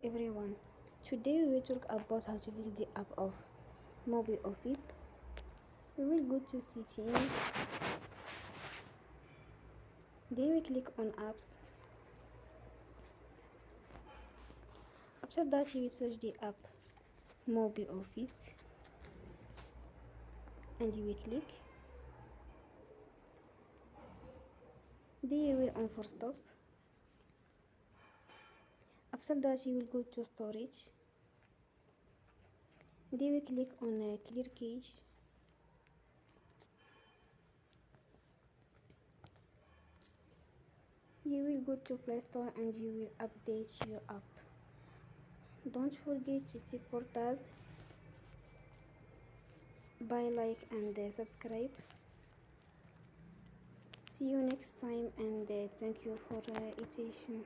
Everyone, today we will talk about how to build the app of MobiOffice. We will go to settings, then we click on apps. After that you will search the app MobiOffice and you will click. Then you will on for stop. After that you will go to storage. Then we click on clear cache. You will go to Play Store and you will update your app. Don't forget to support us by like and subscribe. See you next time and thank you for attention.